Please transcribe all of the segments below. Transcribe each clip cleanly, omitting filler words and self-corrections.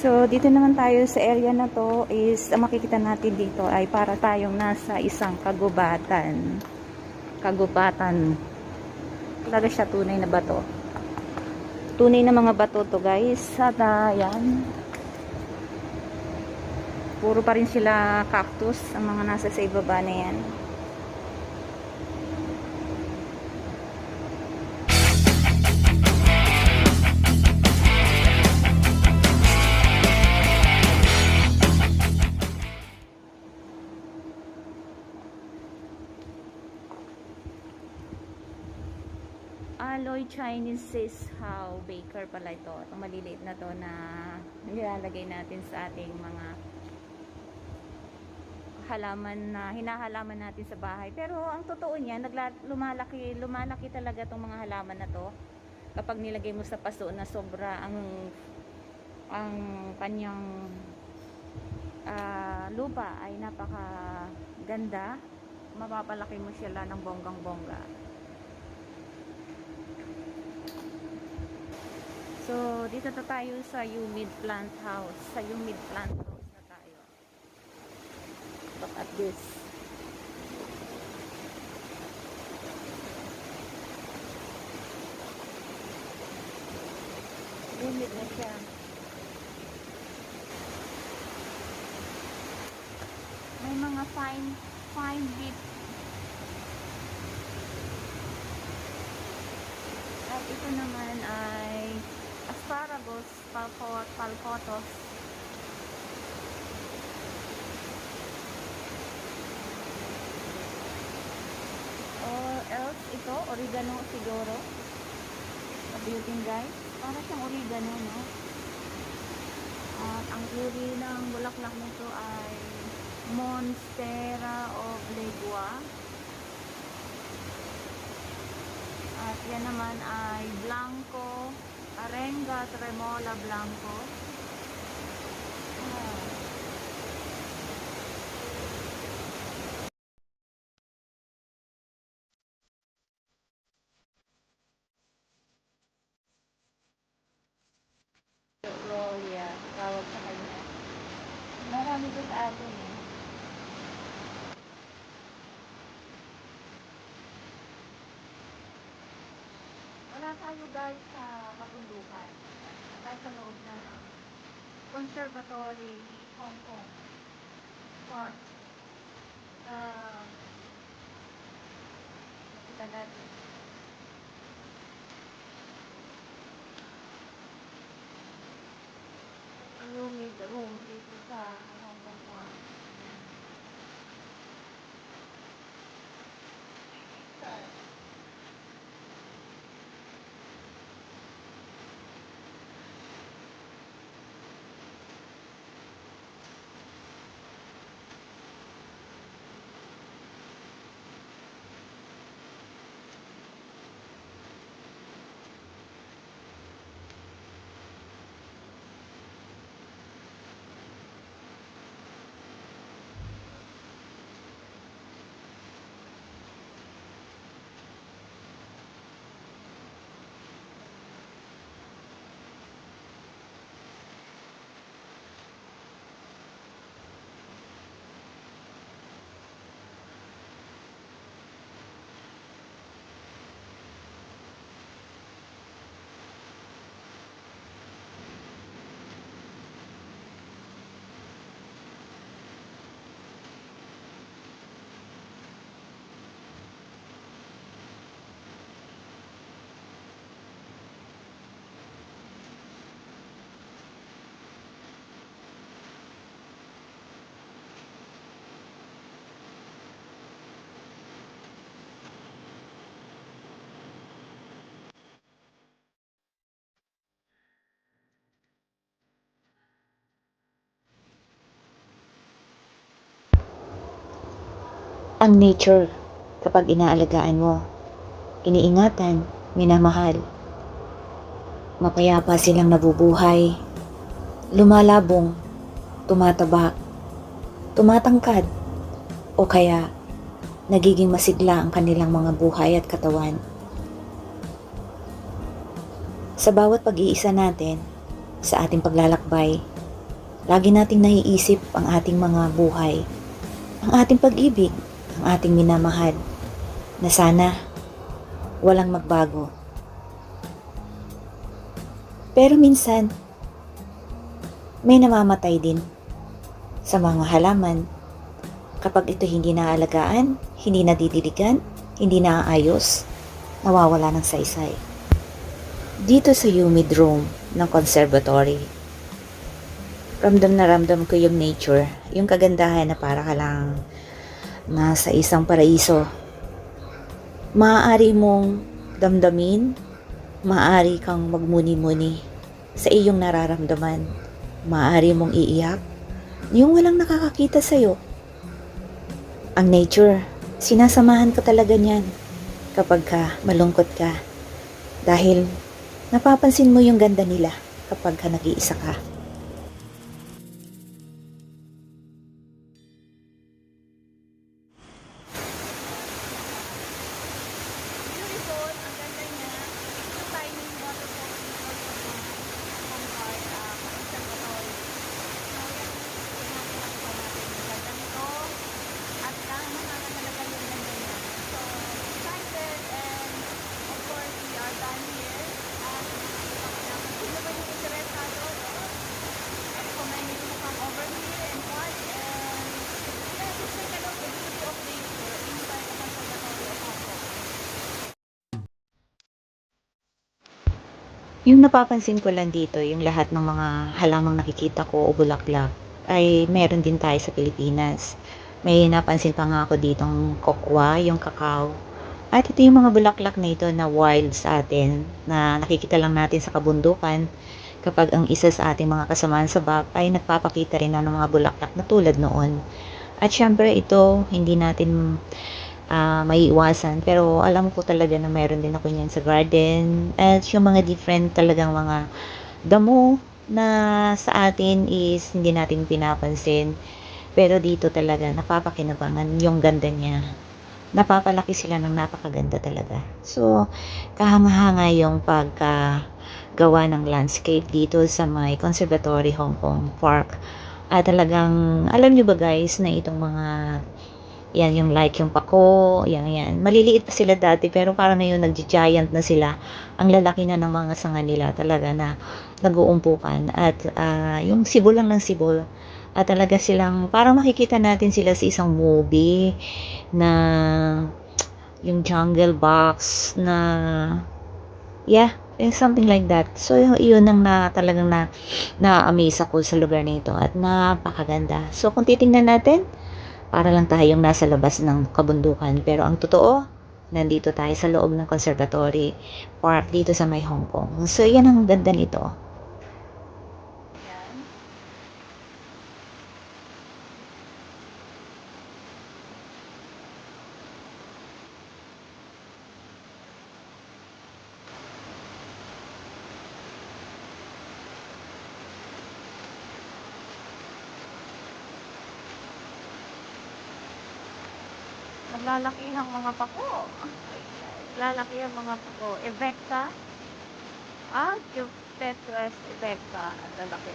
So, dito naman tayo sa area na to is, ang makikita natin dito ay para tayong nasa isang kagubatan. Kagubatan. Talaga siya tunay na bato. Tunay na mga bato to guys. At yan. Puro pa rin sila cactus ang mga nasa sa ibaba na yan. Aloy Chinese Sishao Baker pala ito. Itong maliliit na to na nilalagay natin sa ating mga halaman na hinahalaman natin sa bahay. Pero ang totoo niya, lumalaki talaga itong mga halaman na to kapag nilagay mo sa paso na sobra ang kanyang lupa ay napaka ganda. Mapapalaki mo sila ng bonggang bongga. So, dito na tayo sa humid plant house. Sa humid plant house na tayo. Look at this. Humid na siya. May mga fine bit. At ito naman ay asparagus, palpotos. Or else ito, oregano siguro. Sabihin guys, para siyang oregano, no? At ang uri ng bulaklak nito ay Monstera obligua. At yan naman ay Blanco, Arenga tremola blanco. Rolia, tawag sa kanya. Marami ito sa atin eh. Wala tayo guys sa kabundukan. Tayo sa loob ng Conservatory, Hong Kong. Park. Kita natin. Humid room dito sa Hong Kong Park. Ang nature, kapag inaalagaan mo, iniingatan, minamahal, mapayapa silang nabubuhay, lumalabong, tumataba, tumatangkad, o kaya nagiging masigla ang kanilang mga buhay at katawan. Sa bawat pag-iisa natin, sa ating paglalakbay, Lagi nating naiisip ang ating mga buhay, ang ating pag-ibig, ang ating minamahal, na sana walang magbago. Pero minsan, may namamatay din sa mga halaman kapag ito hindi naalagaan, hindi nadidiligan, hindi naaayos, nawawala ng saysay. Dito sa humid room ng conservatory, ramdam na ramdam ko yung nature, yung kagandahan na para ka lang nasa isang paraiso. Maaari mong damdamin, maaari kang magmuni-muni sa iyong nararamdaman. Maaari mong iiyak, yung walang nakakakita sa'yo. Ang nature, sinasamahan ka talaga niyan kapag malungkot ka. Dahil napapansin mo yung ganda nila kapag nag-iisa ka. Beautiful, ang ganda niya. Ito tiny waterfall dito sa Hong Kong Conservatory. So, yan yung pinakita natin. Ang ganda nito. At nakakalaga yung ganda niya. So, excited and of course, we are done here. Kung naman yung interesado, I recommend you to come over here and watch and yeah, just take a look at the beauty of nature inside the Conservatory of Hong Kong. Yung napapansin ko lang dito, yung lahat ng mga halamang nakikita ko o bulaklak ay meron din tayo sa Pilipinas. May napansin pa nga ako ditong kokwa, yung kakao. At ito yung mga bulaklak na ito na wild sa atin, na nakikita lang natin sa kabundukan kapag ang isa sa ating mga kasamaan sa back ay nagpapakita rin ng mga bulaklak na tulad noon. At syempre ito, hindi natin maiiwasan. Pero alam ko talaga na meron din ako niyan sa garden. At yung mga different talagang mga damo na sa atin is hindi natin pinapansin. Pero dito talaga napapakinabangan yung ganda niya. Napapalaki sila ng napakaganda talaga. So, kahanga-hanga yung pagkagawa ng landscape dito sa may Conservatory Hong Kong Park. At talagang, alam nyo ba guys, na itong mga yan, yung like yung pako, yan. Maliliit pa sila dati, pero parang ngayon nag-giant na sila. Ang lalaki na ng mga sanga nila talaga na nag-uumpukan. At yung sibol lang ng sibol. At talaga silang, parang makikita natin sila sa isang movie na yung Jungle Box na, yeah, something like that. So, yun ang talagang na-amaze ako sa lugar nito at napakaganda. So, kung titingnan natin, para lang tayong nasa labas ng kabundukan. Pero ang totoo, nandito tayo sa loob ng Conservatory Park dito sa may Hong Kong. So, yan ang ganda nito. Yan. Naglalaki ang mga pako. Naglalaki ang mga pako. Evecta. Cupetus evecta. Ang lalaki.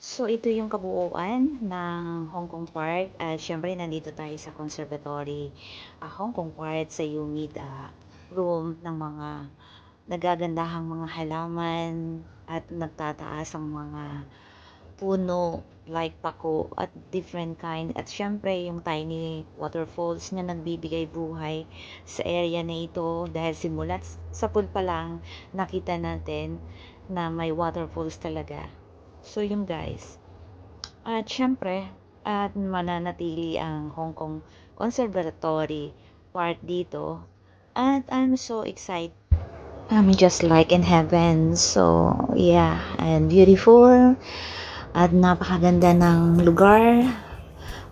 So, ito yung kabuuan ng Hong Kong Park. At syempre, nandito tayo sa Conservatory Hong Kong Park sa humid room ng mga nagagandahang mga halaman at nagtataas ang mga puno like pako at different kind. At syempre, yung tiny waterfalls na nagbibigay buhay sa area na ito dahil simulat sa pool pa lang nakita natin na may waterfalls talaga. So, yun guys. At syempre, at mananatili ang Hong Kong Conservatory Park dito. At I'm so excited. I'm just like in heaven. So, yeah. And beautiful. At napakaganda ng lugar.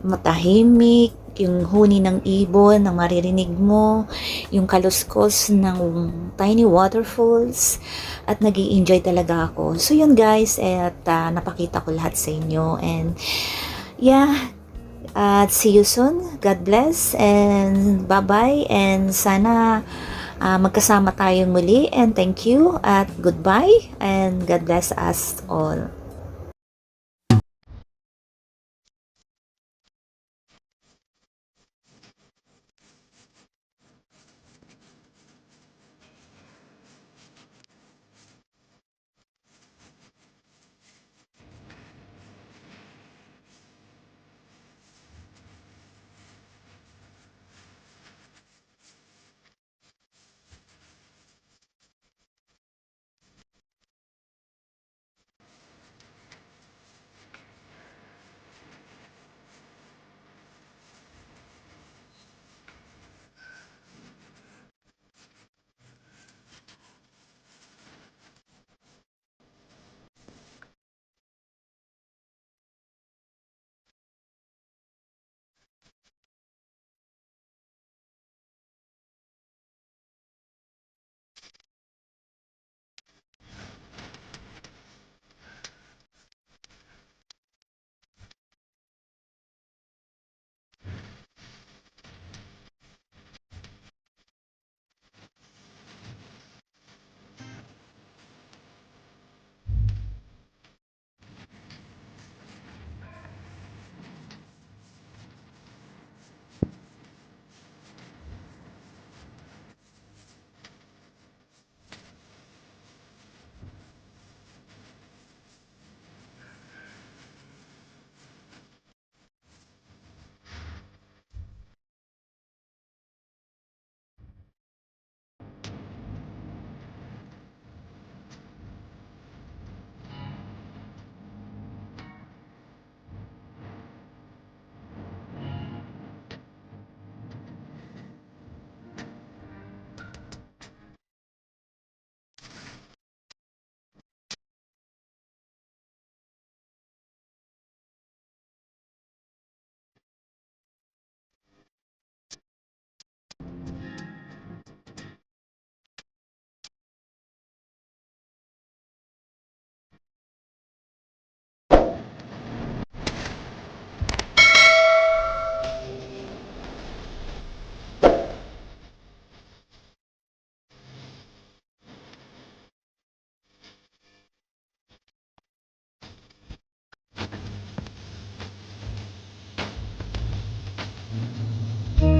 Matahimik. Yung huni ng ibon na maririnig mo, yung kaluskos ng tiny waterfalls, at nag-i-enjoy talaga ako. So yun guys, at napakita ko lahat sa inyo, and yeah, At see you soon. God bless and bye-bye. And sana magkasama tayo muli. And thank you at goodbye. And God bless us all.